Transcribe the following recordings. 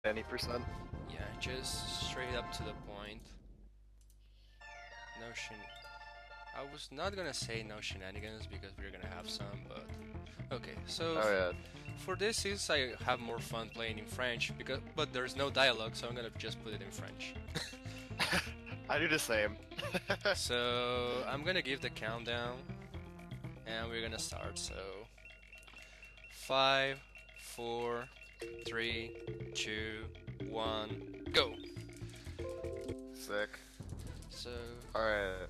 any percent. Yeah, just straight up to the point. No shen. I was not gonna say no shenanigans because we're gonna have some, but okay. So Oh yeah. for this, since I have more fun playing in French, but there's no dialogue, so I'm gonna just put it in French. I do the same. So I'm gonna give the countdown, and we're gonna start. So 5, 4, 3, 2, 1, go. Sick. So Alright.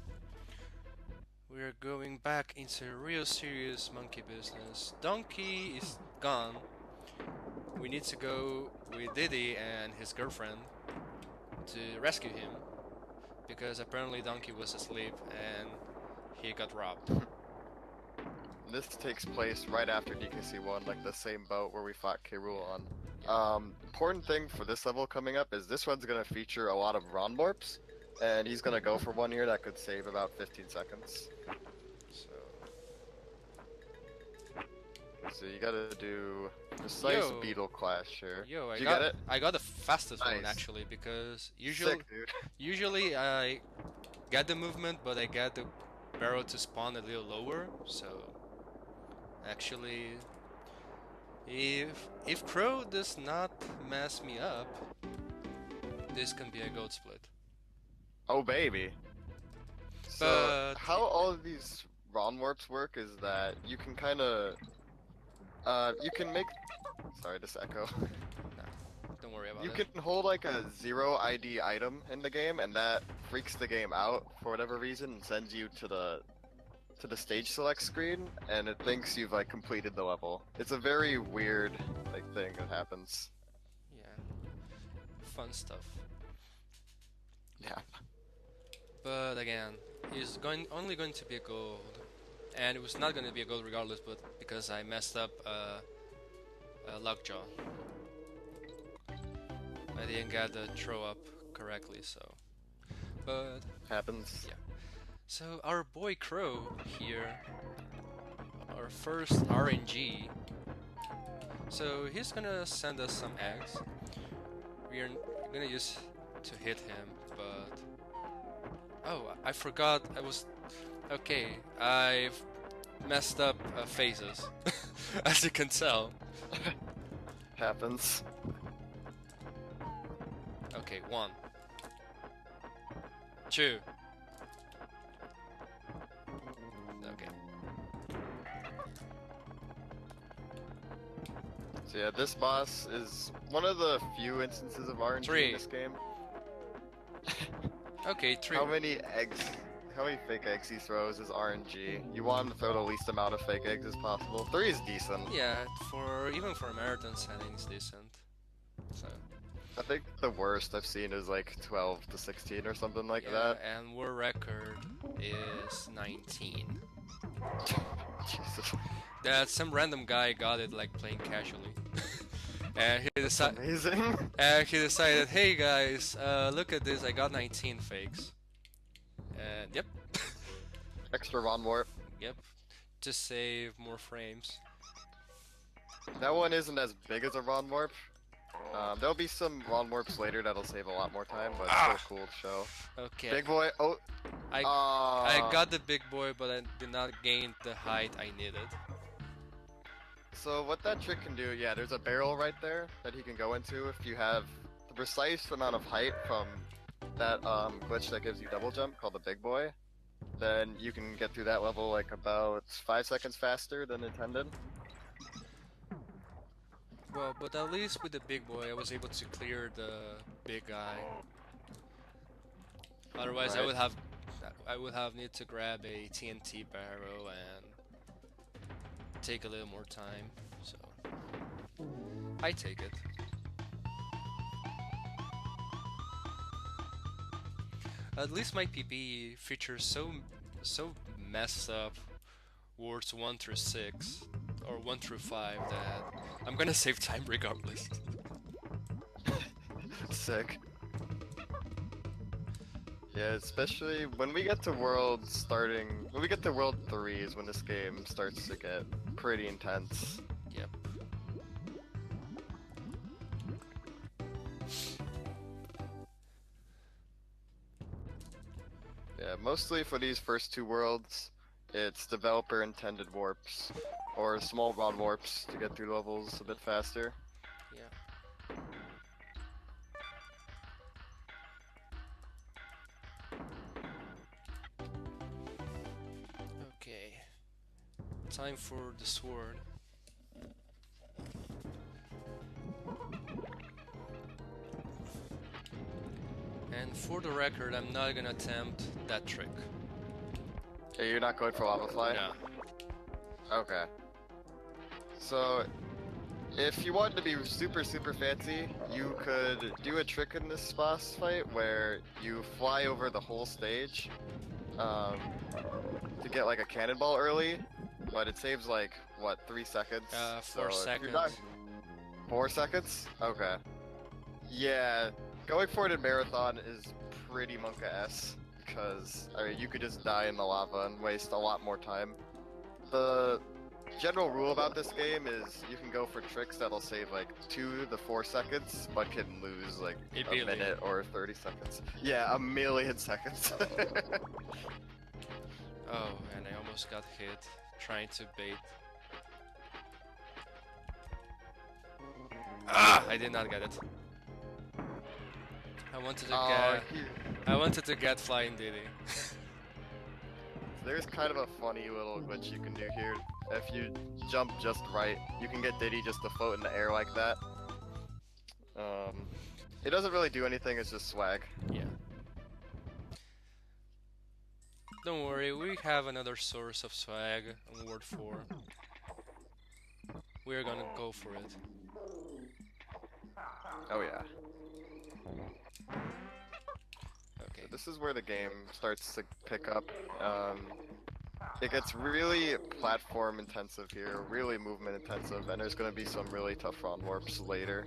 we're going back into real serious monkey business. Donkey is gone. We need to go with Diddy and his girlfriend to rescue him because apparently Donkey was asleep and he got robbed. This takes place right after DKC 1, like the same boat where we fought K. Rool on. Yeah, Important thing for this level coming up is this one's gonna feature a lot of Ron warps, and he's gonna go for one here that could save about 15 seconds. so So you gotta do precise yo, beetle clash here. yo, Did you get it? I got the fastest one Nice. actually because Sick, dude. usually I get the movement but I get the barrel to spawn a little lower. So actually, if Crow does not mess me up, this can be a gold split. Oh, baby. So, But how all of these Ron warps work is that you can kind of, you can make, sorry, this echo. nah, don't worry about You it. can hold like a 0 ID item in the game, and that freaks the game out for whatever reason and sends you to the stage select screen, and it thinks you've like completed the level. It's a very weird like thing that happens. Yeah, fun stuff. Yeah. But again, it's only going to be a gold, and it was not going to be a gold regardless. But because I messed up lockjaw, I didn't get the throw up correctly. So, but Happens. yeah. So our boy Crow here, our first RNG. So he's gonna send us some eggs. We're gonna use to hit him, but oh, I forgot. I was okay. I've messed up phases, as you can tell. Happens. Okay, one, two. Okay, So yeah, this boss is one of the few instances of RNG in three. this game. Okay, three. How many eggs, how many fake eggs he throws is RNG. You want him to throw the least amount of fake eggs as possible. 3 is decent. Yeah, for even for marathon settings, decent. So I think the worst I've seen is like 12 to 16 or something like yeah, that. and world record is 19. Jesus. That some random guy got it like playing casually. and he That's decided amazing. and he decided, hey guys, look at this, I got 19 fakes. And yep, Extra Ron warp. yep, to save more frames. That one isn't as big as a Ron warp. There'll be some Ron warps later that'll save a lot more time, but still Ah, cool to show. okay. Big boy. Oh. I got the big boy, but I did not gain the height I needed. So what that trick can do, yeah, there's a barrel right there that he can go into if you have the precise amount of height from that glitch that gives you double jump called the big boy. Then you can get through that level like about 5 seconds faster than intended. Well, but at least with the big boy, I was able to clear the big guy. Otherwise, Right. I would have need to grab a TNT barrel and take a little more time. So I take it. At least my PP features so messed up words 1 through 6 or 1 through 5 that I'm gonna save time regardless. Sick. Yeah, especially when we get to when we get to world 3 is when this game starts to get pretty intense. Yep. mostly for these first two worlds, it's developer intended warps, or small run warps to get through levels a bit faster. Yeah. Okay. Time for the sword. And for the record, I'm not gonna attempt that trick. Okay, you're not going for lava fly? No. Okay. So, if you wanted to be super fancy, you could do a trick in this boss fight where you fly over the whole stage um, to get like a cannonball early, but it saves like, what, 3 seconds? 4 so seconds. 4 seconds? Okay. Yeah, going for it in Marathon is pretty Monka-esque, because, I mean, you could just die in the lava and waste a lot more time. The general rule about this game is you can go for tricks that'll save like 2 to 4 seconds, but can lose like A a billion. minute or 30 seconds. Yeah, a million seconds. Oh, and I almost got hit trying to bait. Ah! I did not get it. I wanted to get flying Diddy. There's kind of a funny little glitch you can do here. If you jump just right, you can get Diddy just to float in the air like that. It doesn't really do anything, it's just swag. Yeah. Don't worry, we have another source of swag on Ward 4. We're gonna go for it. Oh yeah. Okay. This is where the game starts to pick up. It gets really platform intensive here, really movement intensive, and there's going to be some really tough run warps later.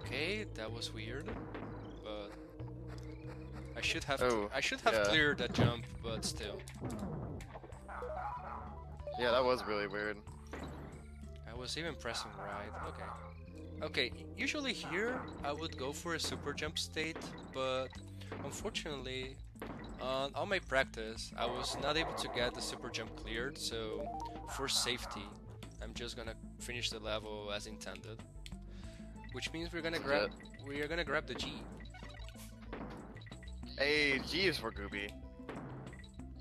Okay, that was weird, but I should have yeah. cleared that jump, but still. Yeah, that was really weird. I was even pressing right. Okay. Okay, usually here I would go for a super jump state, but unfortunately on my practice I was not able to get the super jump cleared, so for safety I'm just gonna finish the level as intended. Which means we're gonna grab the G. Hey, G is for Gooby.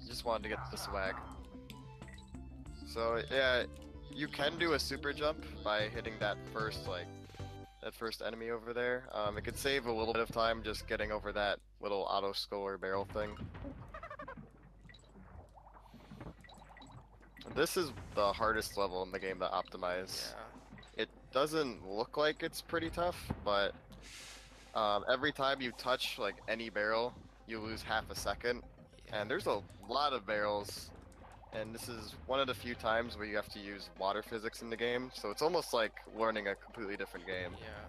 Just wanted to get the swag. So yeah, you can do a super jump by hitting that first enemy over there. It could save a little bit of time just getting over that little auto skull or barrel thing. This is the hardest level in the game to optimize. Yeah. It doesn't look like it's pretty tough, but every time you touch like any barrel, you lose half a second. Yeah. And there's a lot of barrels, and this is one of the few times where you have to use water physics in the game, so it's almost like learning a completely different game. Yeah.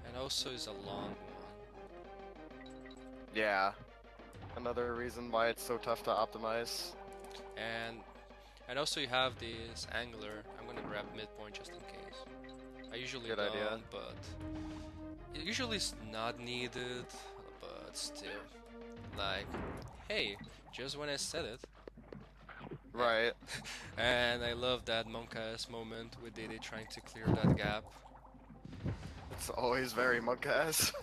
And also is a long one. Yeah. Another reason why it's so tough to optimize. And also you have this angler. I'm gonna grab midpoint just in case. I usually Good don't, idea. but it usually is not needed, but still. Like, hey, just when I said it. Right. And I love that Monka-esque moment with Diddy trying to clear that gap. It's always very Monka-esque.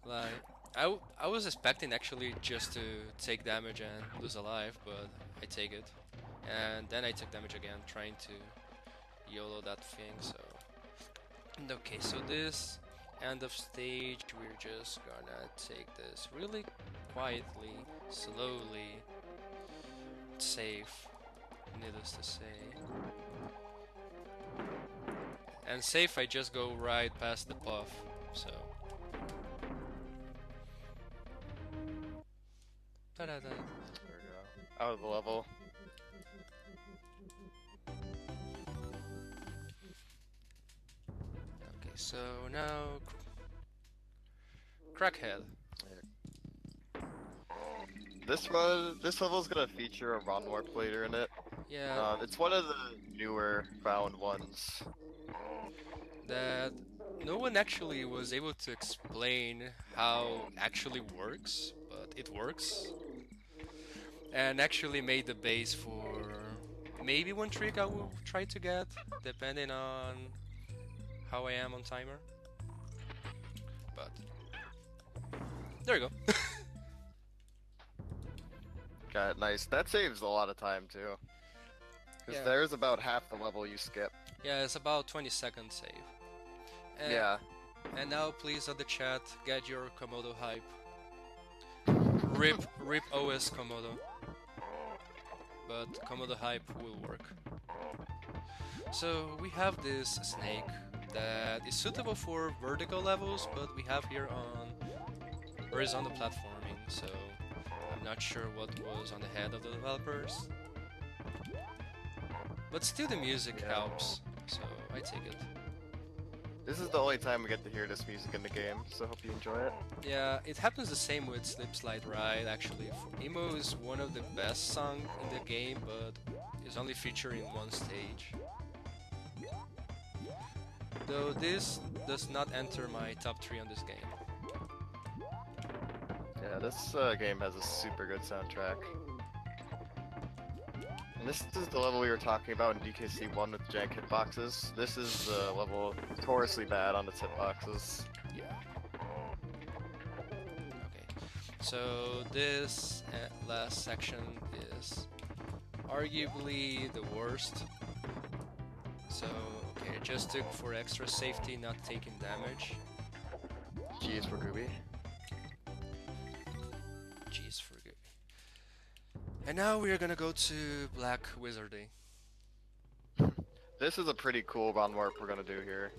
Like, I was expecting actually just to take damage and lose a life, but I take it. And then I took damage again, trying to YOLO that thing, so... And okay, so this end of stage, we're just gonna take this really quietly, slowly, safe, needless to say. And safe, I just go right past the puff, so... Ta-da-da. There we go. Out of the level. Okay, so now... Crackhead. This level is gonna feature a run warp later in it. Yeah. It's one of the newer found ones. that no one actually was able to explain how it actually works, but it works. And actually made the base for maybe one trick I will try to get, depending on how I am on timer. But there you go. Got it, nice. That saves a lot of time too. Because Yeah, there's about half the level you skip. yeah, it's about 20 seconds save. And, Yeah. and now please on the chat, get your Komodo hype. Rip OS Komodo. But Komodo hype will work. So we have this snake that is suitable for vertical levels, but we have here on horizontal platforming, so I'm not sure what was on the head of the developers. But still the music Yeah. helps, so I take it. This is the only time we get to hear this music in the game, so hope you enjoy it. Yeah, it happens the same with Slip Slide Ride actually. Emo is one of the best songs in the game, but is only featured in one stage. Though this does not enter my top 3 on this game. Yeah, this game has a super good soundtrack. And this is the level we were talking about in DKC1 with jank hitboxes. This is the level notoriously bad on its hitboxes. Yeah. Okay. So this last section is arguably the worst. So, okay, just took for extra safety, not taking damage. Jeez, for Gooby. Jeez, forgive me. And now we are gonna go to Black Wizarding. This is a pretty cool run warp we're gonna do here.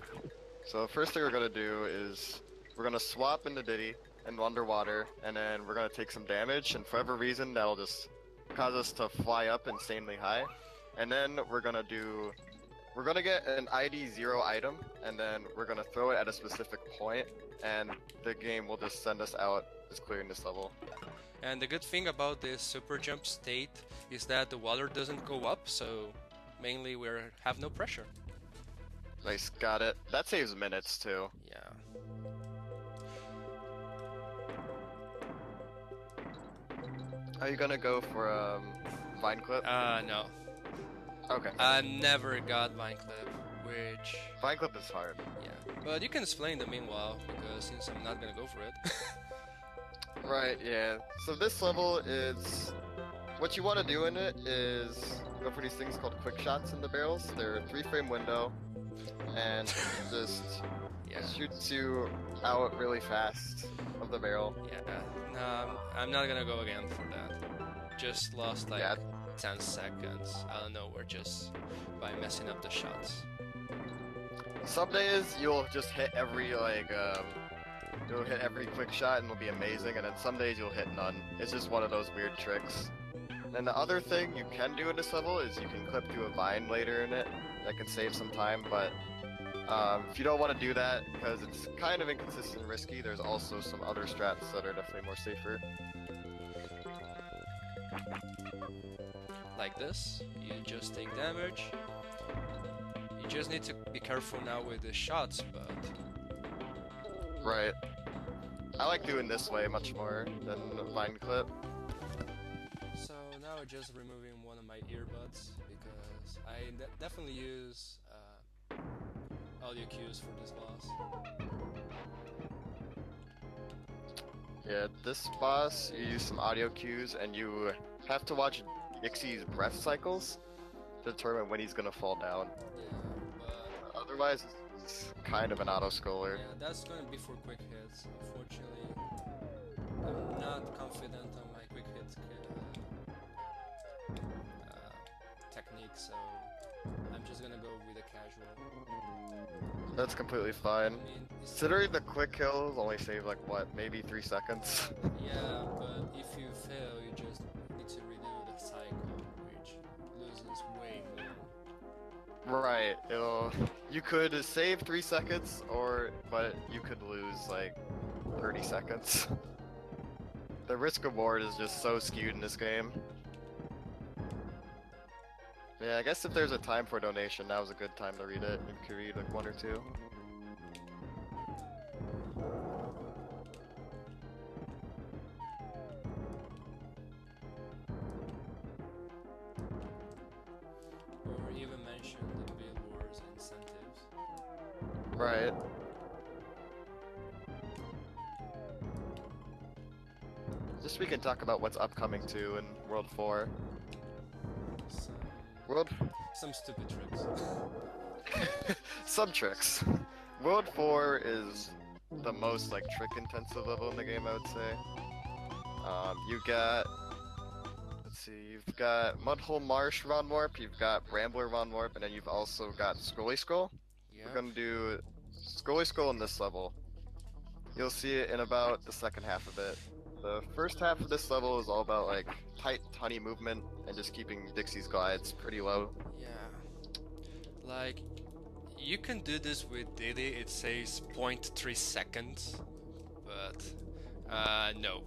So the first thing we're gonna do is we're gonna swap into Diddy and underwater, and then we're gonna take some damage, and for whatever reason that'll just cause us to fly up insanely high. And then we're gonna get an ID 0 item, and then we're gonna throw it at a specific point, and the game will just send us out as clearing this level. And the good thing about this super jump state is that the water doesn't go up, so mainly we have no pressure. Nice, got it. That saves minutes too. Yeah. Are you gonna go for Vine Clip? No. Okay. I never got Vine Clip, which... Vine Clip is hard. Yeah. But you can explain the meanwhile, because since I'm not gonna go for it. Right, yeah. So this level is... What you want to do in it is go for these things called quick shots in the barrels. They're a 3-frame window, and just Yeah. shoots you out really fast of the barrel. Yeah. No, I'm not gonna go again for that. Just lost like Yeah. 10 seconds out of nowhere just by messing up the shots. Some days you'll just hit every you'll hit every quick shot and it'll be amazing, and then some days you'll hit none. It's just one of those weird tricks. And the other thing you can do in this level is you can clip to a vine later in it. That can save some time, but if you don't want to do that because it's kind of inconsistent and risky, there's also some other strats that are definitely more safer. Like this, you just take damage. You just need to be careful now with the shots, but... Right. I like doing this way much more than vine clip. So now I'm just removing one of my earbuds because I definitely use audio cues for this boss. Yeah, this boss, you use some audio cues and you have to watch Dixie's breath cycles to determine when he's gonna fall down. Yeah, but Otherwise, it's kind of an auto-scroller. yeah, that's gonna be for quick hits. Unfortunately, I'm not confident on my quick hit technique, so I'm just gonna go with a casual. That's completely fine. I mean, Considering the quick kills only save like what, maybe 3 seconds? yeah, but if you fail, you just need to redo the cycle, which loses way more. Right, you could save 3 seconds, but you could lose like 30 seconds. The risk reward is just so skewed in this game. Yeah, I guess if there's a time for donation, now's a good time to read it. You could read like 1 or 2. Or even mention the Bill Wars incentives. Right. Just we can talk about what's upcoming too in World 4. Some, World some stupid tricks. some tricks. World 4 is the most like trick intensive level in the game, I would say. You got, let's see, you've got Mudhole Marsh Ron Warp, you've got Rambler Ron Warp, and then you've also got Scrolly Scroll. We're Yep. gonna do Scrolly Scroll in this level. You'll see it in about the second half of it. The first half of this level is all about like tight, tiny movement and just keeping Dixie's glides pretty low. Yeah. Like, you can do this with Diddy, it says 0.3 seconds, but no.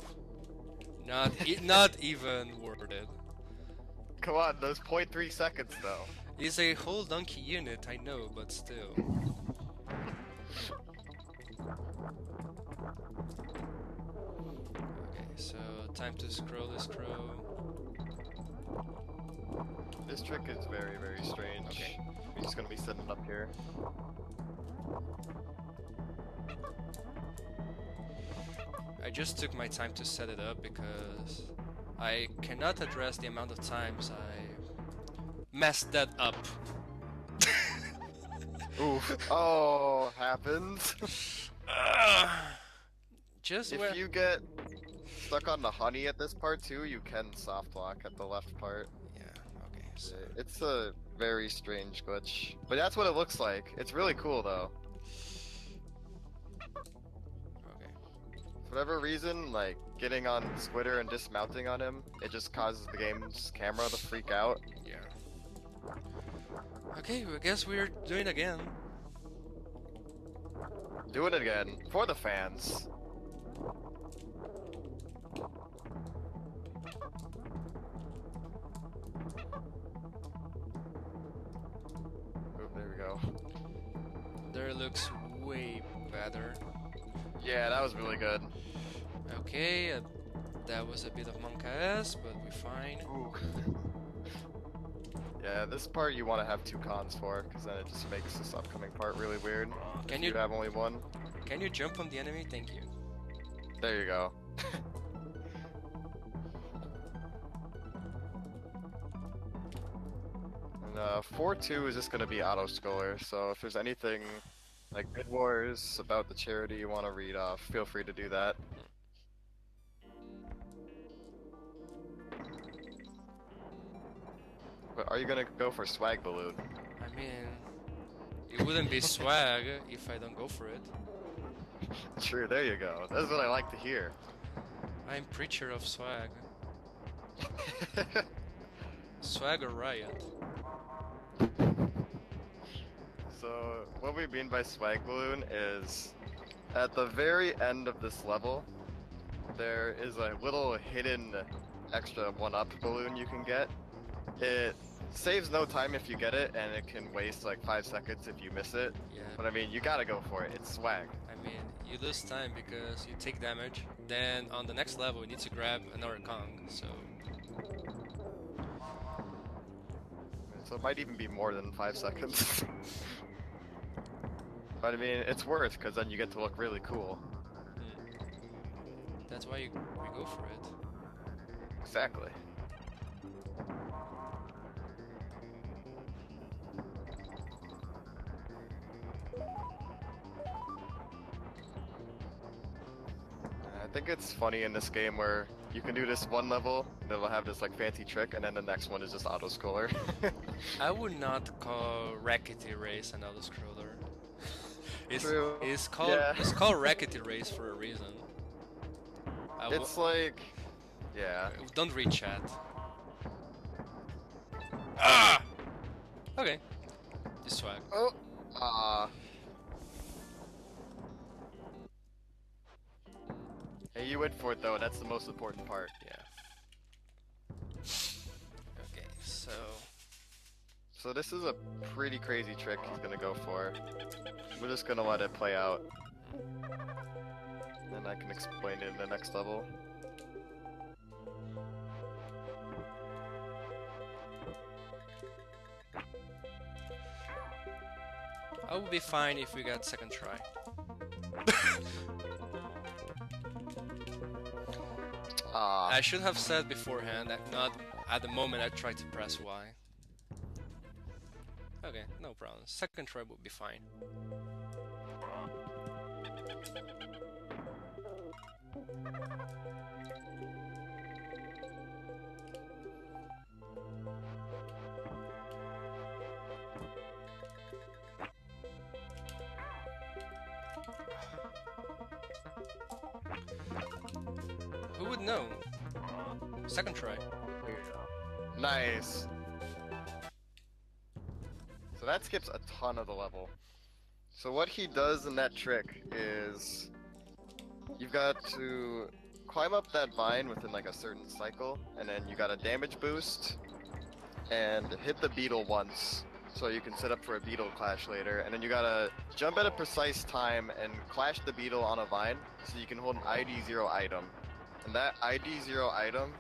Not even worth it. Come on, those 0.3 seconds though. It's a whole donkey unit, I know, but still. Okay, so time to scroll this crow. This trick is very, very strange. Okay. We're just gonna be sitting up here. I just took my time to set it up because I cannot address the amount of times I messed that up. Oof. Oh, happens. Just If where you get stuck on the honey at this part too, you can soft lock at the left part. yeah, okay, so It's a very strange glitch. But that's what it looks like. It's really cool though. okay. For whatever reason, like getting on Squitter and dismounting on him, it just causes the game's camera to freak out. Yeah. Okay, I guess we're doing it again. Doing it again for the fans. Oh, there we go. There looks way better. Yeah, that was really good. Okay, that was a bit of monk ass, but we're fine. Ooh. Yeah, this part you want to have two cons for, because then it just makes this upcoming part really weird. Can If you you have only one? can you jump on the enemy? Thank you. There you go. And 4-2 is just going to be auto-scroller, so if there's anything like Bid Wars about the charity you want to read off, feel free to do that. But are you going to go for Swag Balloon? I mean, it wouldn't be swag if I don't go for it. Sure, there you go. That's what I like to hear. I'm preacher of swag. Swag or riot. So, what we mean by Swag Balloon is, at the very end of this level, there is a little hidden extra 1-up balloon you can get. It saves no time if you get it, and it can waste like 5 seconds if you miss it. Yeah. But I mean, you gotta go for it. It's swag. I mean, you lose time because you take damage. Then on the next level, you need to grab another Kong. So So it might even be more than 5 seconds. But I mean, it's worth, because then you get to look really cool. that's why we go for it. Exactly. I think it's funny in this game where you can do this one level, and it'll have this like fancy trick, and then the next one is just auto-scroller. I would not call Rackety Race an auto-scroller. True. It's called Yeah. it's called Rackety Race for a reason. It's like, yeah. Don't read chat. Ah! Okay. This swag. Oh, Hey, you went for it though, and that's the most important part. Yeah. Okay, so So this is a pretty crazy trick he's gonna go for. We're just gonna let it play out. And I can explain it in the next level. I would be fine if we got second try. I should have said beforehand that not at the moment I tried to press Y. Okay, no problem. Second try would be fine. Who would know? Second try. Here you go. Nice. So that skips a ton of the level. So what he does in that trick is you've got to climb up that vine within like a certain cycle, and then you got a damage boost and hit the beetle once so you can set up for a beetle clash later, and then you gotta jump at a precise time and clash the beetle on a vine so you can hold an ID0 item. And that ID0 item,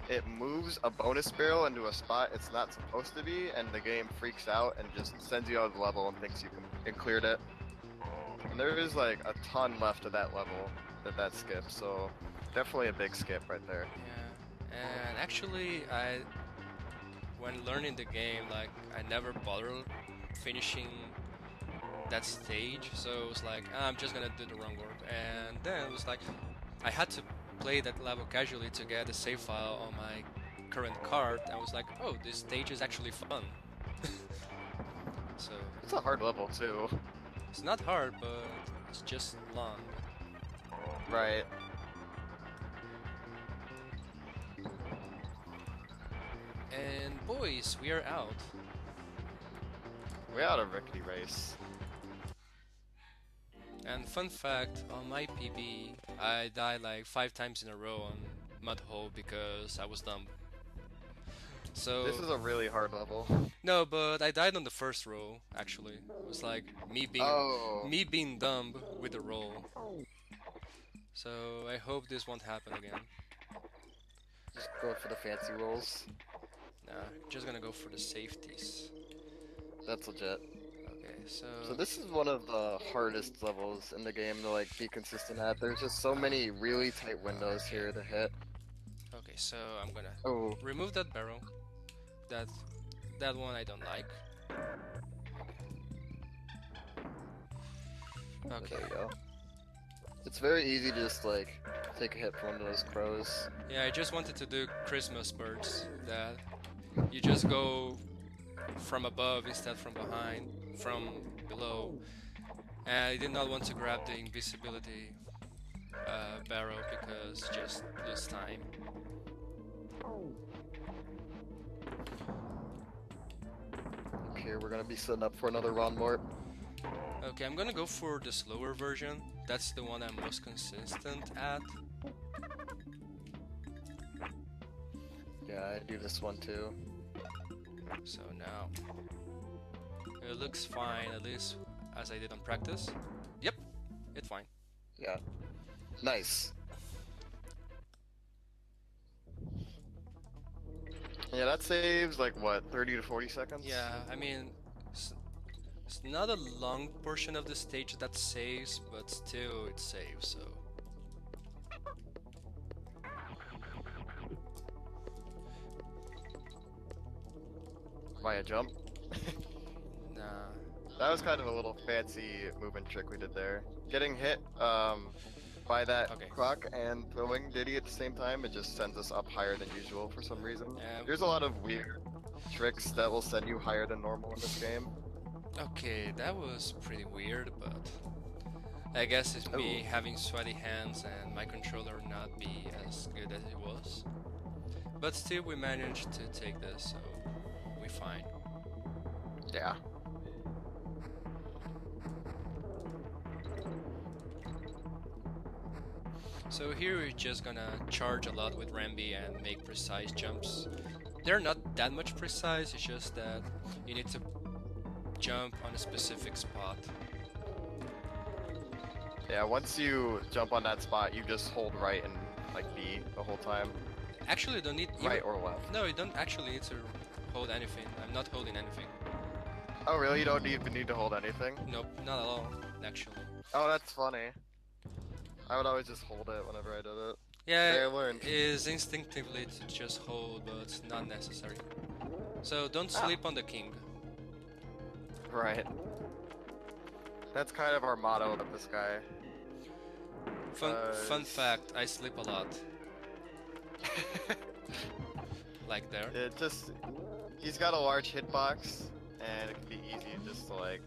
it moves a bonus barrel into a spot it's not supposed to be, and the game freaks out and just sends you out of the level and thinks you cleared it. And there is like a ton left of that level that skips, so definitely a big skip right there. Yeah, and actually when learning the game, like, I never bothered finishing that stage, so it was like, I'm just gonna do the run warp, and then it was like, I had to play that level casually to get a save file on my current card, and I was like, oh, this stage is actually fun. So it's a hard level too. It's not hard, but it's just long. Right. And boys, we are out. We're out of Rickety Race. And fun fact, on my PB, I died like 5 times in a row on Mud Hole because I was dumb. So this is a really hard level. No, but I died on the first roll. Actually, it was like me being dumb with the roll. So I hope this won't happen again. Just go for the fancy rolls. Nah, just gonna go for the safeties. That's legit. Okay, so this is one of the hardest levels in the game to like be consistent at. There's just so many really tight windows here to hit. Okay, so I'm gonna remove that barrel. That one I don't like. Okay. There you go. It's very easy to just like take a hit from one of those crows. Yeah, I just wanted to do Christmas birds, that you just go from above instead from behind, from below. And I did not want to grab the invisibility barrel because just lose time. Okay, we're gonna be setting up for another round warp. Okay, I'm gonna go for the slower version. That's the one I'm most consistent at. Yeah, I do this one too. So now it looks fine, at least as I did on practice. Yep, it's fine. Yeah, nice. Yeah, that saves like what, 30 to 40 seconds? Yeah, I mean, it's not a long portion of the stage that saves, but still it saves, so. Via jump? Nah. That was kind of a little fancy movement trick we did there. Getting hit by that clock and throwing Diddy at the same time, it just sends us up higher than usual for some reason. There's a lot of weird tricks that will send you higher than normal in this game. Okay, that was pretty weird, but I guess it's me having sweaty hands and my controller not be as good as it was. But still we managed to take this, so we're fine. Yeah. So here we're just gonna charge a lot with Rambi and make precise jumps. They're not that much precise, it's just that you need to jump on a specific spot. Yeah, once you jump on that spot, you just hold right and like B the whole time. Actually, you don't need right or left. No, you don't actually need to hold anything. I'm not holding anything. Oh, really? You don't even need to hold anything? Nope, not at all, actually. Oh, that's funny. I would always just hold it whenever I did it. Yeah, Today I learned. it is instinctively to just hold, but it's not necessary. So don't Ah, sleep on the king. right. That's kind of our motto with this guy. Fun fact, I sleep a lot. Like there. It just, he's got a large hitbox, and it can be easy just to like,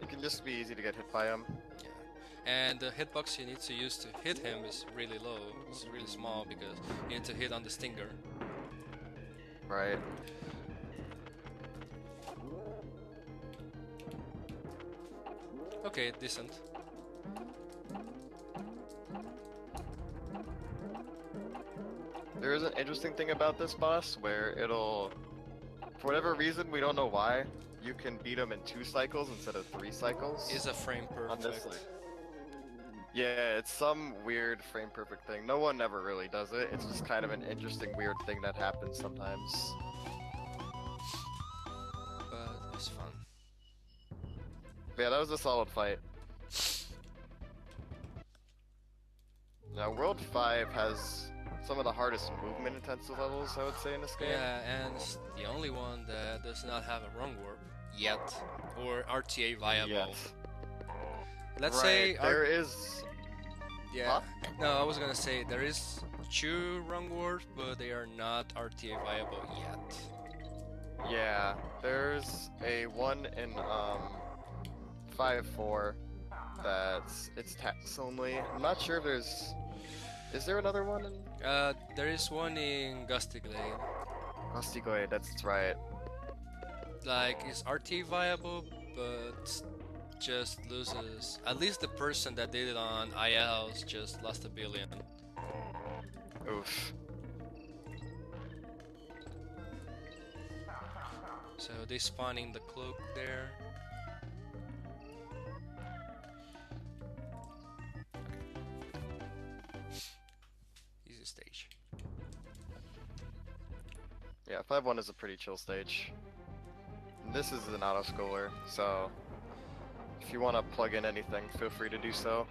it can just be easy to get hit by him. Yeah. And the hitbox you need to use to hit him is really low. It's really small because you need to hit on the stinger. Right. Okay, decent. There is an interesting thing about this boss where it'll, for whatever reason, we don't know why, you can beat him in 2 cycles instead of 3 cycles. Is a frame On this, perfect. like, yeah, it's some weird frame perfect thing. No one ever really does it. It's just kind of an interesting weird thing that happens sometimes. But it's fun. But yeah, that was a solid fight. Now, World 5 has some of the hardest movement intensive levels, I would say, in this game. Yeah, and it's the only one that does not have a rung warp yet, or RTA viable. Yet. Let's Right, say there is. yeah. Huh? No, I was gonna say there is 2 rung warps, but they are not RTA viable yet. Yeah, there's a one in 5-4 that's it's tax only. I'm not sure if there's. Is there another one in There is one in Gusty Glade. Gostigoy? That's right. Like, it's RTA viable, but just loses. At least the person that did it on ILs just lost a billion. Oof. So they spawning the cloak there. Easy stage. Yeah, 5-1 is a pretty chill stage. This is an auto-scroller, so if you want to plug in anything, feel free to do so.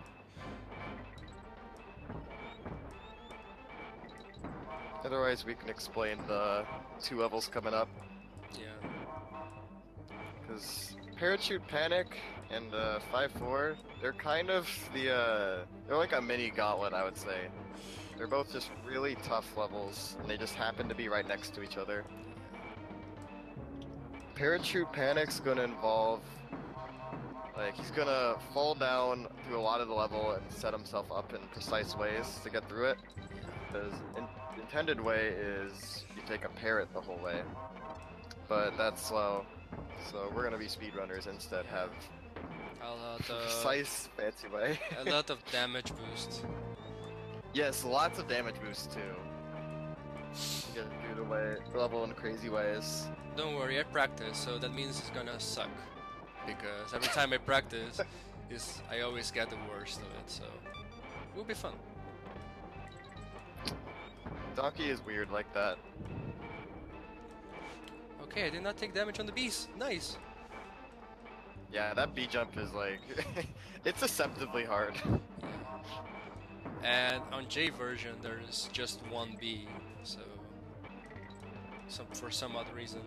Otherwise, we can explain the 2 levels coming up, Yeah. because Parachute Panic and 5-4, they're kind of they're like a mini gauntlet, I would say. They're both just really tough levels, and they just happen to be right next to each other. Parachute Panic's gonna involve, like, he's gonna fall down through a lot of the level and set himself up in precise ways to get through it. The intended way is you take a parrot the whole way, but that's slow. So we're gonna be speedrunners instead, have A lot a of precise, fancy way. a lot of damage boost. Yes, lots of damage boost too. You get through the level in crazy ways. Don't worry, I practice, so that means it's gonna suck. Because every time I practice, I always get the worst of it, so it will be fun. Donkey is weird like that. Okay, I did not take damage on the beast. Nice. Yeah, that B jump is like, it's deceptively hard. Yeah. And on J version, there's just one B, so for some odd reason.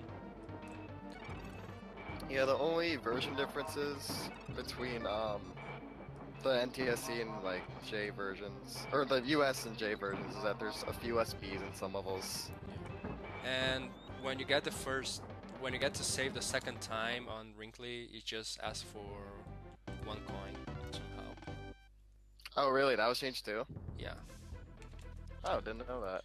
Yeah, the only version differences between the NTSC and like J versions, or the US and J versions, is that there's a few SBs in some levels. And when you get to save the second time on Wrinkly, it just asks for 1 coin somehow. Oh really? That was changed too? Yeah. Oh, didn't know that.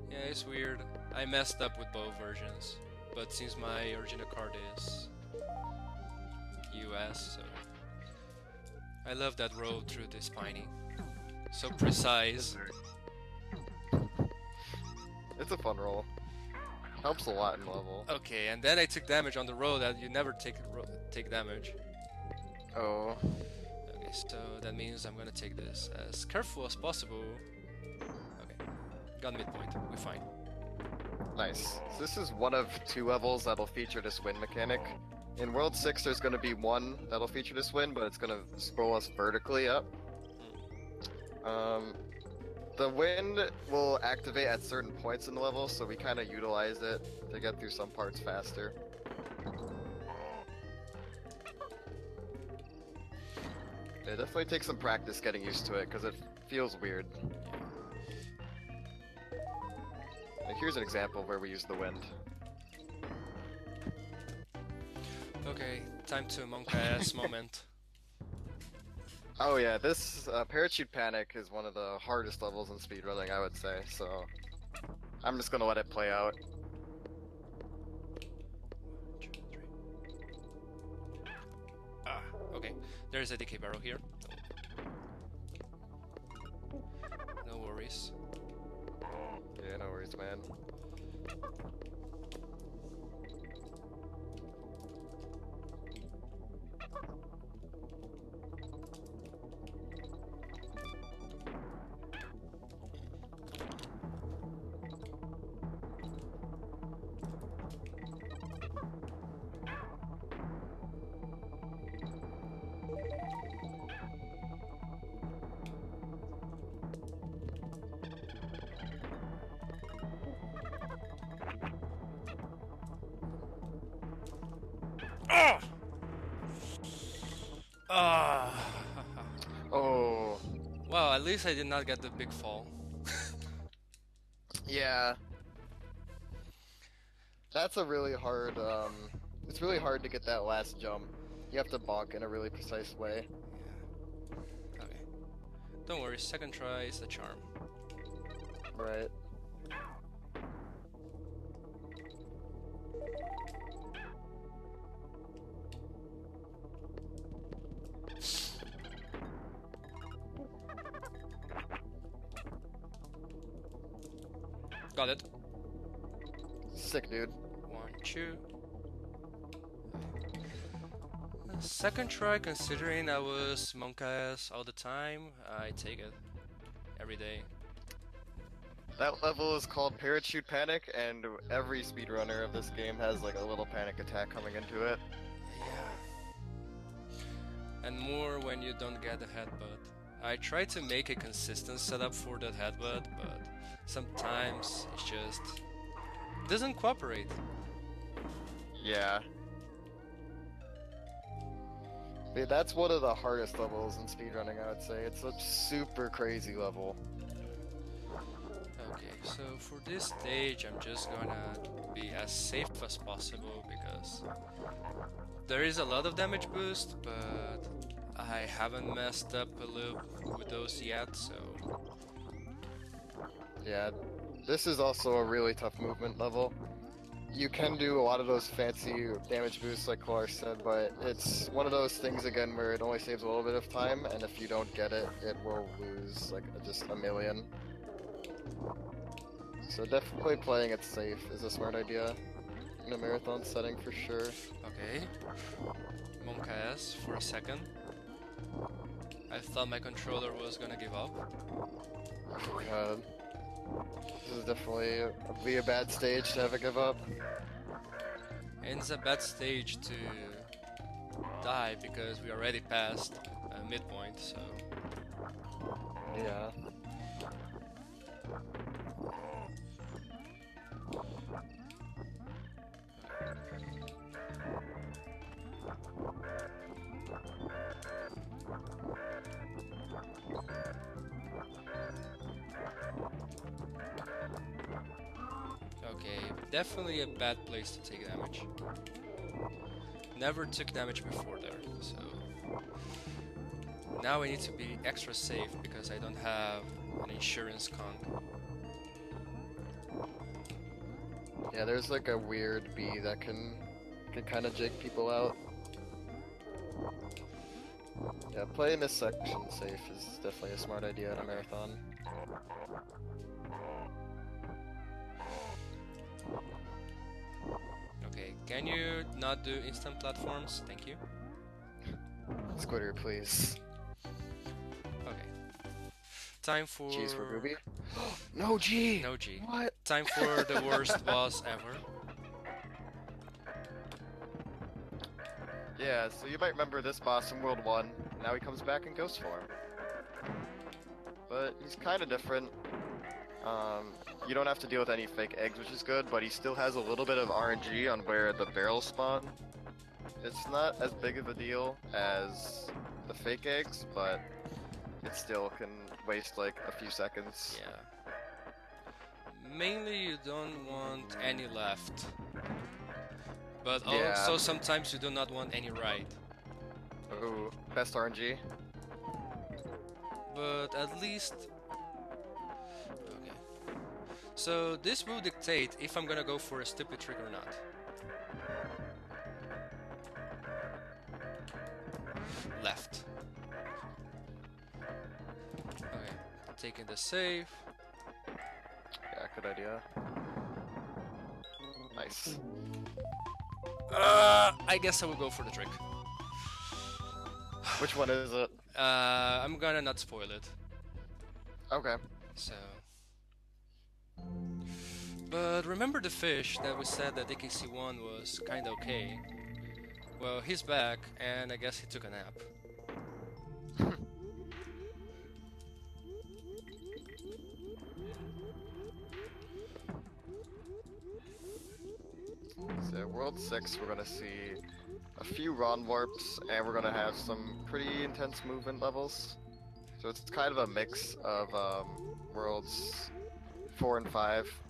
Yeah, it's weird. I messed up with both versions, but since my original card is US, so I love that road through the spiny. So precise. It's a fun roll. Helps a lot in level. Okay, and then I took damage on the road that you never take damage. Oh. Okay, so that means I'm gonna take this as careful as possible. Okay, got midpoint. We're fine. Nice. So this is one of two levels that'll feature this wind mechanic. In World 6, there's going to be one that'll feature this wind, but it's going to scroll us vertically up. The wind will activate at certain points in the level, so we kind of utilize it to get through some parts faster. It definitely takes some practice getting used to it, because it feels weird. Like, here's an example where we use the wind. Okay, time to monk ass moment. Oh yeah, this Parachute Panic is one of the hardest levels in speedrunning, I would say, so I'm just gonna let it play out. 1, 2, 3. Ah, okay. There's a decay barrel here. No worries. Yeah, no worries, man. Ah! Ah! Oh, Well, at least I did not get the big fall. yeah. That's a really hard, it's really hard to get that last jump. You have to bonk in a really precise way. Yeah. Okay. Don't worry, second try is the charm. Right. Got it. Sick, dude. 1, 2. Second try, considering I was monk ass all the time, I take it every day. That level is called Parachute Panic, and every speedrunner of this game has like a little panic attack coming into it. Yeah. And more when you don't get a headbutt. I try to make a consistent setup for that headbutt, but sometimes it just doesn't cooperate. Yeah. Dude, that's one of the hardest levels in speedrunning, I would say. It's a super crazy level. Okay, so for this stage I'm just gonna be as safe as possible because there is a lot of damage boost, but I haven't messed up a loop with those yet, so Yeah, this is also a really tough movement level. You can do a lot of those fancy damage boosts like kalarse said, but it's one of those things again where it only saves a little bit of time, and if you don't get it, it will lose like just a million. So definitely playing it safe is a smart idea in a marathon setting for sure. okay. Monk ass for a second. I thought my controller was gonna give up. Oh god. This is definitely be a bad stage to have it give up. And it's a bad stage to die because we already passed midpoint, so Yeah. okay, definitely a bad place to take damage. Never took damage before there, so now I need to be extra safe because I don't have an insurance conk. Yeah, there's like a weird bee that can kind of jig people out. Yeah, playing this section safe is definitely a smart idea in a marathon. Okay, can you not do instant platforms? Thank you. Squitter, please. Okay. Time for... G's for Ruby. No G! No G. What? Time for the worst boss ever. Yeah, so you might remember this boss in World 1. Now he comes back in ghost form. But he's kind of different. You don't have to deal with any fake eggs, which is good, but he still has a little bit of RNG on where the barrels spawn. It's not as big of a deal as the fake eggs, but it still can waste like a few seconds. Yeah. Mainly you don't want any left. But Yeah. also sometimes you do not want any right. Ooh, best RNG. But at least... Okay. So this will dictate if I'm gonna go for a stupid trick or not. Left. Okay. Taking the save. Yeah, good idea. Nice. I guess I will go for the trick. Which one is it? I'm gonna not spoil it. Okay. So... But remember the fish that we said that AKC1 was kinda okay? Well, he's back, and I guess he took a nap. So World 6, we're gonna see a few Ron warps, and we're gonna have some pretty intense movement levels. So it's kind of a mix of Worlds 4 and 5.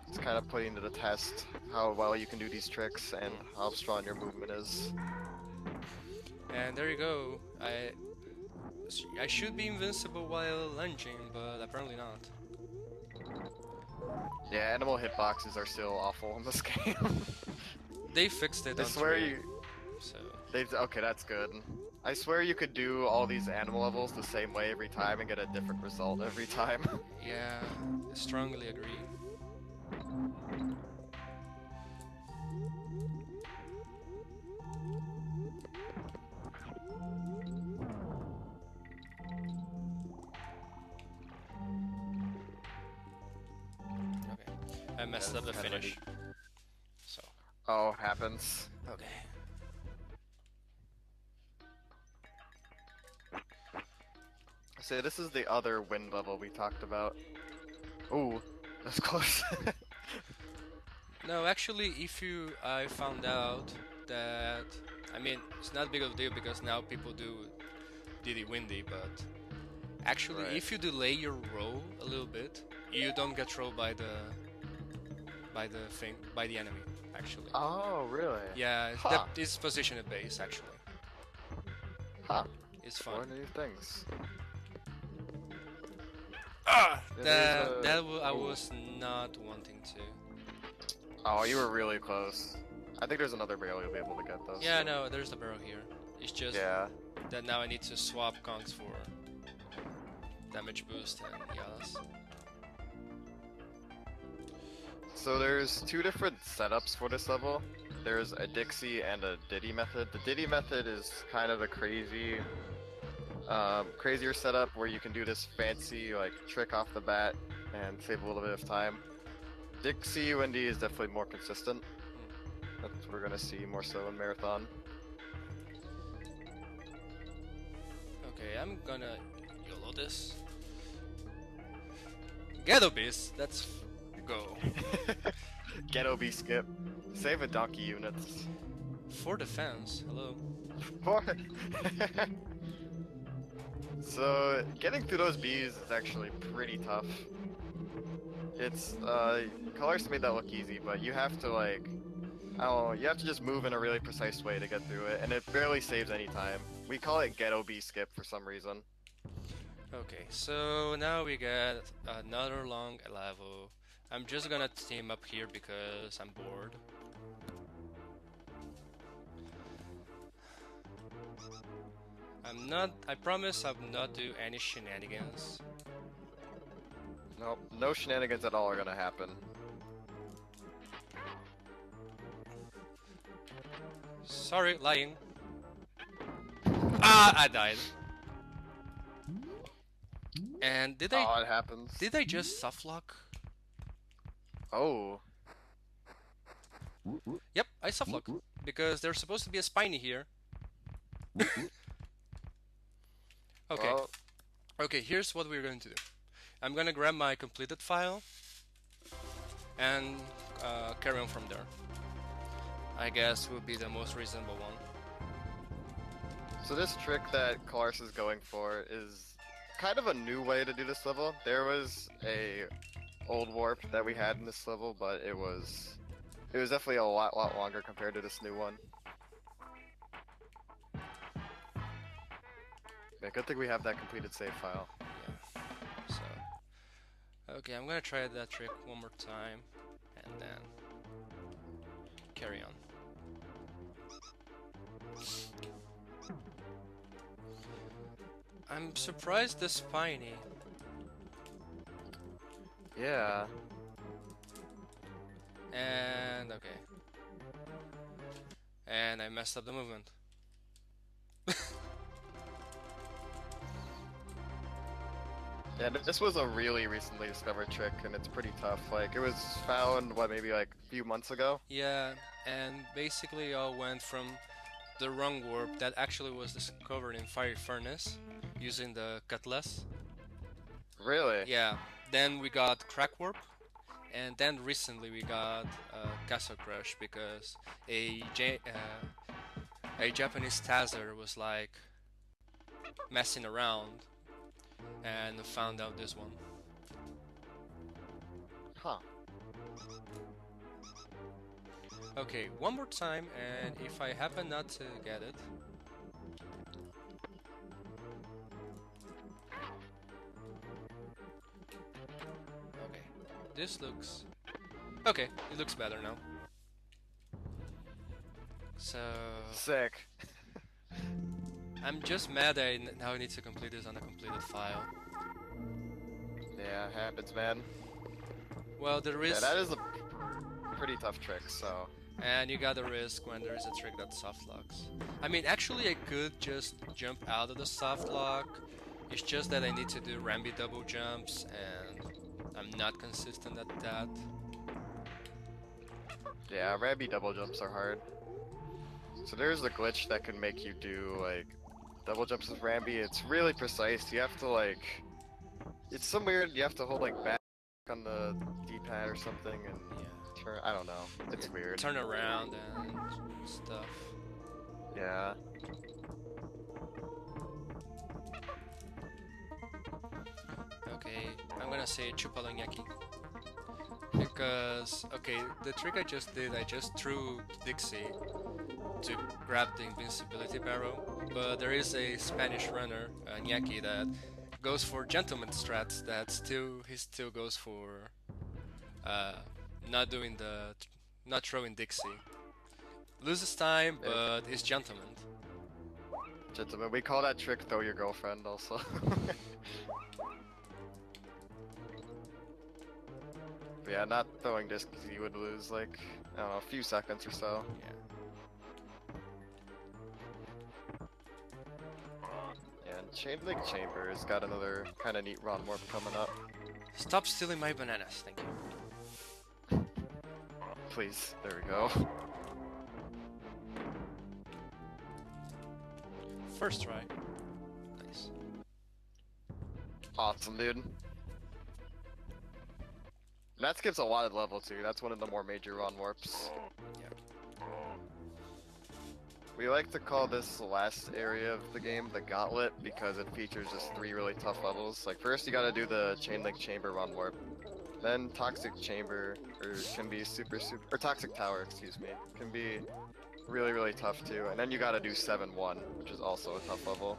It's kind of putting to the test how well you can do these tricks and how strong your movement is. And there you go. I should be invincible while lunging, but apparently not. Yeah, animal hitboxes are still awful in this game. They fixed it I on swear 3, you... so... Okay, that's good. I swear you could do all these animal levels the same way every time and get a different result every time. Yeah, I strongly agree. Okay, I messed up the finish. So... Oh, happens. Okay. So this is the other wind level we talked about. Ooh, that's close. No, actually, I found out that, I mean, it's not big of a deal because now people do Diddy Windy, but actually, Right. if you delay your roll a little bit, you don't get rolled by the enemy. Actually, Oh, really? yeah, Huh. it's position at base. Actually, Huh. it's fun. Learn new things. Ah, Yeah, there's I ooh. was not wanting to. Oh, you were really close. I think there's another barrel you'll be able to get though. Yeah, so- no, there's the barrel here. It's just Yeah. that now I need to swap conks for damage boost and yes. So there's two different setups for this level. There's a Dixie and a Diddy method. The Diddy method is kind of a crazier setup where you can do this fancy like trick off the bat and save a little bit of time. Dixie Windy is definitely more consistent. That's what we're gonna see more so in Marathon. Okay, I'm gonna YOLO this. Ghetto Beast, let's go. Ghetto B skip. Save a donkey units. For defense, hello. So getting through those bees is actually pretty tough. It's kalarse made that look easy, but you have to like, I don't know, you have to just move in a really precise way to get through it, and it barely saves any time. We call it ghetto B skip for some reason. Okay, so now we got another long level. I'm just gonna team up here because I'm bored. I promise I'll not do any shenanigans. Nope, no shenanigans at all are gonna happen. Sorry, lying. Ah, I died. And Oh, it happens. did I just softlock? Oh, Yep, I softlock. Because there's supposed to be a spiny here. Okay. well, Okay, here's what we're going to do. I'm gonna grab my completed file and carry on from there. I guess would be the most reasonable one. so this trick that Kalarse is going for is kind of a new way to do this level. There was a old warp that we had in this level, but it was definitely a lot longer compared to this new one. Yeah, good thing we have that completed save file. Yeah. So, okay, I'm gonna try that trick one more time, and then carry on. I'm surprised the spiny. Yeah. And okay. And I messed up the movement. Yeah, this was a really recently discovered trick, and it's pretty tough. Like, it was found, what, maybe like a few months ago? Yeah, and basically all went from the wrong warp that actually was discovered in Fiery Furnace using the Cutlass. Really? Yeah, then we got Crack Warp, and then recently we got Castle Crush because a Japanese Tazer was like messing around and found out this one. Huh. Okay, one more time, and if I happen not to get it. Okay, this looks... Okay, it looks better now. So... Sick. I'm just mad I now need to complete this on a completed file. Yeah, happens, man. Well, there is... Yeah, that is a pretty tough trick, so... And you gotta risk when there is a trick that soft locks. I mean, actually I could just jump out of the soft lock. It's just that I need to do Ramby double jumps, and I'm not consistent at that. Yeah, Ramby double jumps are hard. So there's a glitch that can make you do, like, double jumps with Ramby. It's really precise. You have to, like... It's some weird... You have to hold, like, back on the D-pad or something, and... Yeah. Turn... I don't know. It's weird. Turn around and stuff. Yeah. Okay, I'm gonna say Chupalonyaki. Because, okay, the trick I just did, I just threw Dixie to grab the invincibility barrel, but there is a Spanish runner, Nyaki, that goes for gentleman strats he still goes for not throwing Dixie. Loses time, but he's gentleman. Gentlemen, we call that trick throw your girlfriend also. Yeah, not throwing disc because you would lose like, I don't know, a few seconds or so. Yeah. And Chain Link Chamber has got another kind of neat Ron Warp coming up. Stop stealing my bananas, thank you. Please, there we go. First try. Nice. Awesome, dude. And that skips a lot of level too. That's one of the more major Ron Warps. Yeah. We like to call this the last area of the game the Gauntlet because it features just 3 really tough levels. Like first you gotta do the Chain Link Chamber Ron Warp. Then Toxic Chamber, or Toxic Tower, excuse me, can be really tough too. And then you gotta do 7-1, which is also a tough level.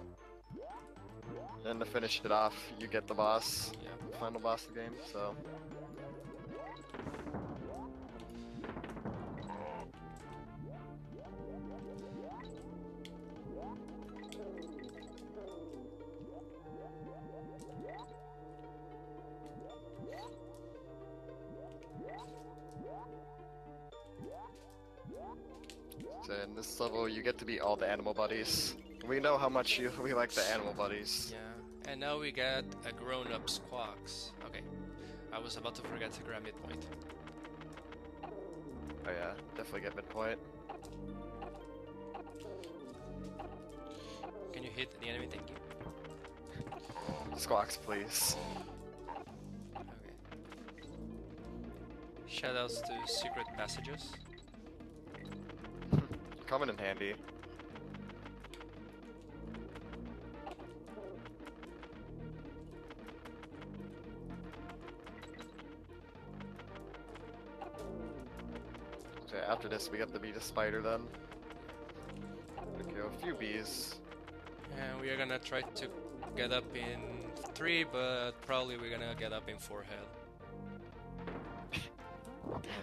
And to finish it off, you get the boss, Yeah. the final boss of the game, so... In this level, you get to beat all the animal buddies. We know how much we like the animal buddies. Yeah. And now we get a grown-up Squawks. Okay. I was about to forget to grab midpoint. Oh yeah, definitely get midpoint. Can you hit the enemy? Thank you. Squawks, please. Okay. Shoutouts to secret passages. Coming in handy. Okay, after this we have to beat a spider then. Okay, a few bees. And we are gonna try to get up in 3, but probably we're gonna get up in 4 head.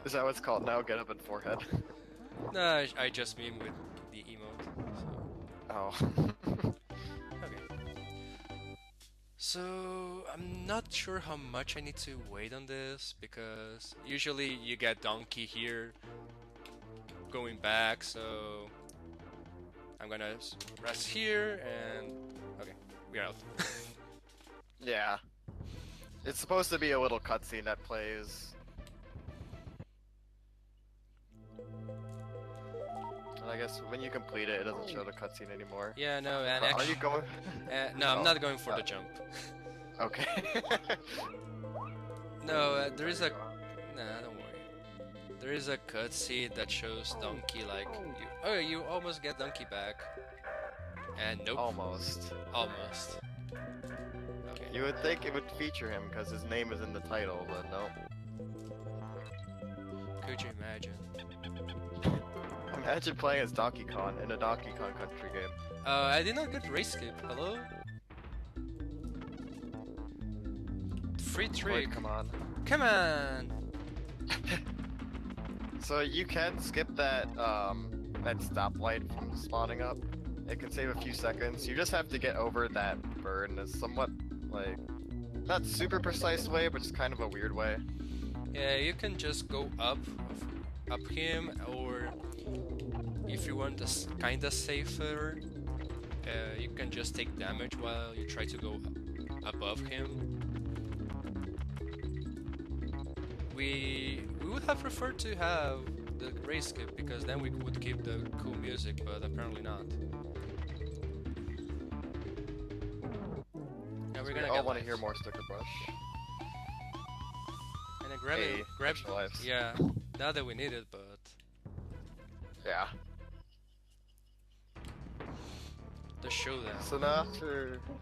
Is that what it's called now? Get up in forehead? No, I just mean with the emote. Oh. Okay. So I'm not sure how much I need to wait on this because usually you get donkey here going back, so I'm gonna rest here and okay, we're out. Yeah. It's supposed to be a little cutscene that plays. And I guess when you complete it, it doesn't show the cutscene anymore. Yeah, no, and Are actually, you going? no, I'm Oh, not going for the jump. Okay. No, there is a. Nah, don't worry. There is a cutscene that shows Donkey like you. Oh, you almost get Donkey back. And nope. Almost. Almost. Okay. You would think it would feature him because his name is in the title, but no. Could you imagine? Imagine playing as Donkey Kong in a Donkey Kong Country game. I did not get race skip. Hello? Free trick. Wait, come on. Come on! So you can skip that that stoplight from spawning up. It can save a few seconds. You just have to get over that bird in a somewhat like not super precise way, but just kind of a weird way. Yeah, you can just go up him, or if you want this kinda safer, you can just take damage while you try to go above him. We would have preferred to have the race skip because then we would keep the cool music, but apparently not. Now we're gonna all get want to lives. hear more Sticker Brush. And then grab Hey, it, grab. extra lives. Yeah, not that we need it, but Yeah. the showdown. So now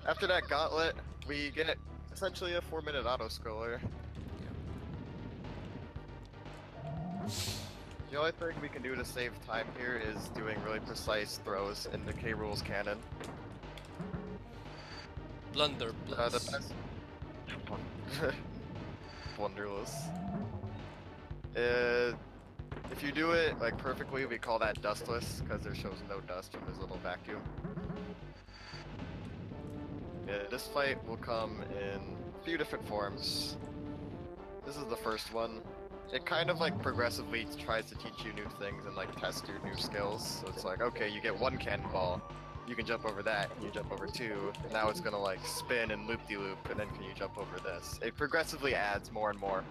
after that gauntlet, we get essentially a 4-minute auto scroller. The only thing we can do to save time here is doing really precise throws in the K. Rool's cannon. Blunder The plus. best. Wonderless. If you do it like perfectly, we call that dustless because there shows no dust from his little vacuum. Yeah, this fight will come in a few different forms. This is the first one. It kind of like progressively tries to teach you new things and like test your new skills. So it's like, okay, you get one cannonball, you can jump over that, and you jump over two, and now it's gonna like spin and loop-de-loop, and then can you jump over this? It progressively adds more and more.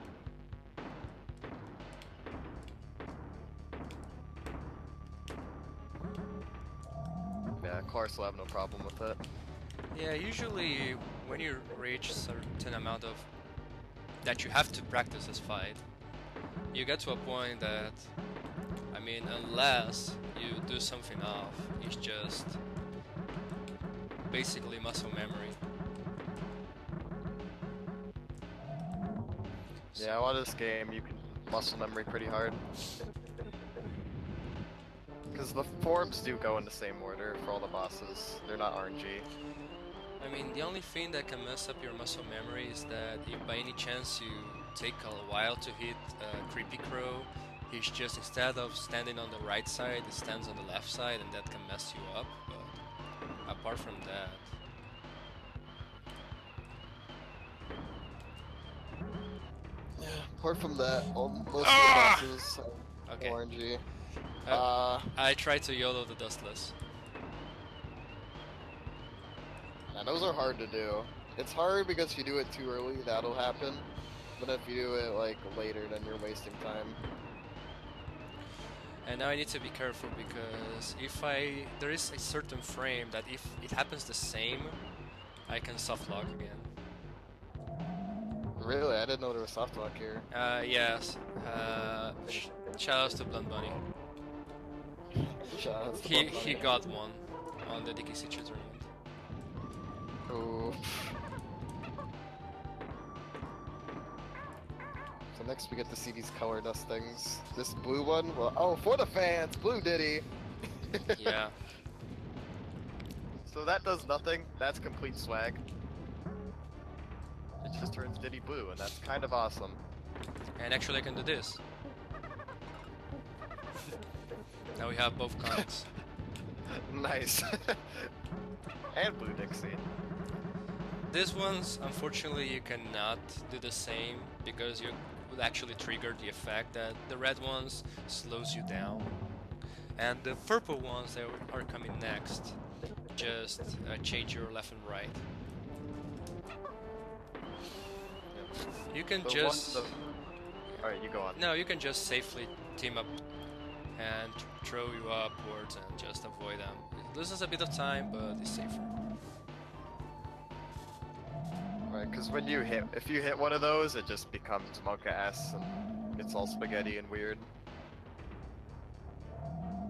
Yeah, Kalarse will have no problem with it. Yeah, usually when you reach certain amount of that you have to practice this fight, you get to a point that, I mean, unless you do something off, it's just basically muscle memory. Yeah, a lot of this game you can muscle memory pretty hard. Because the forms do go in the same order for all the bosses. They're not RNG. I mean, the only thing that can mess up your muscle memory is that if by any chance you take a while to hit Creepy Crow, he's just, instead of standing on the right side, he stands on the left side, and that can mess you up. But apart from that, Yeah, apart from that, most of the bosses are okay. RNG. I tried to YOLO the Dustless. Yeah, those are hard to do. It's hard because if you do it too early, that'll happen. But if you do it like later, then you're wasting time. And now I need to be careful because there is a certain frame that if it happens the same, I can soft lock again. Really? I didn't know there was soft lock here. Yes. Shoutouts to Blunt Bunny. Shout out to He Blunt he Bunny. got one on the DKC tournament. Ooh. So next we get to see these color dust things. This blue one, well, oh, for the fans, blue Diddy. Yeah. So that does nothing. That's complete swag. It just turns Diddy blue, and that's kind of awesome. And actually I can do this. Now we have both kinds. Nice. And blue Dixie. These ones, unfortunately, you cannot do the same because you would actually trigger the effect that the red ones slows you down. And the purple ones that are coming next just change your left and right. You can just... Alright, you go on. No, you can just safely team up and throw you upwards and just avoid them. It loses a bit of time, but it's safer. Right, because when you hit, if you hit one of those, it just becomes Monka S and it's all spaghetti and weird.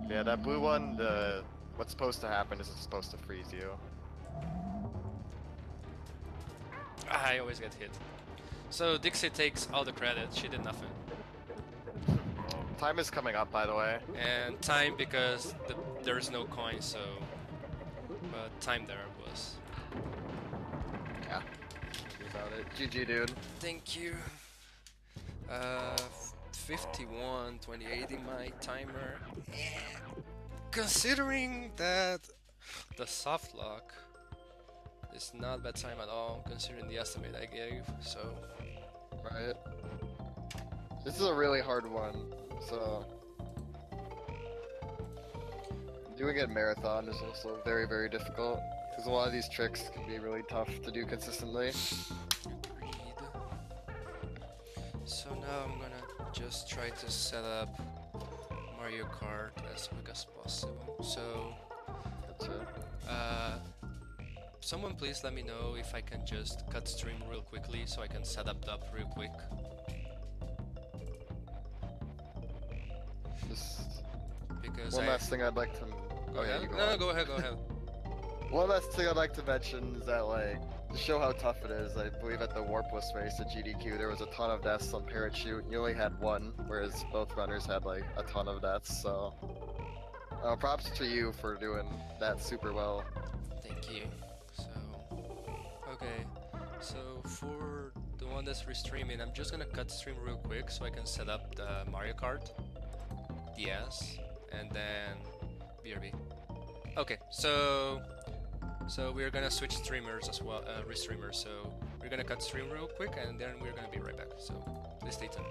Yeah, that blue one, what's supposed to happen is it's supposed to freeze you. I always get hit. So Dixie takes all the credit, she did nothing. Time is coming up, by the way. And time because there is no coin, so... But time there was. Yeah. About it. GG, dude. Thank you. 51, 28 in my timer. Considering that the soft lock is not bad time at all, considering the estimate I gave, so... Right. This is a really hard one, so... Doing it in marathon is also very, very difficult, because a lot of these tricks can be really tough to do consistently. Agreed. So now I'm gonna just try to set up Mario Kart as quick as possible. So, someone please let me know if I can just cut stream real quickly so I can set up dub real quick. Just Because one last thing I'd like to... Go ahead. you go No, on. go ahead, go ahead. One last thing I'd like to mention is that, like, to show how tough it is, I believe at the Warpless race at GDQ there was a ton of deaths on Parachute, and you only had one, whereas both runners had, like, a ton of deaths, so... props to you for doing that super well. Thank you. So, okay. So for the one that's restreaming, I'm just gonna cut stream real quick so I can set up the Mario Kart DS and then BRB. Okay, so we're gonna switch streamers as well, restreamers. So we're gonna cut stream real quick and then we're gonna be right back. So please stay tuned.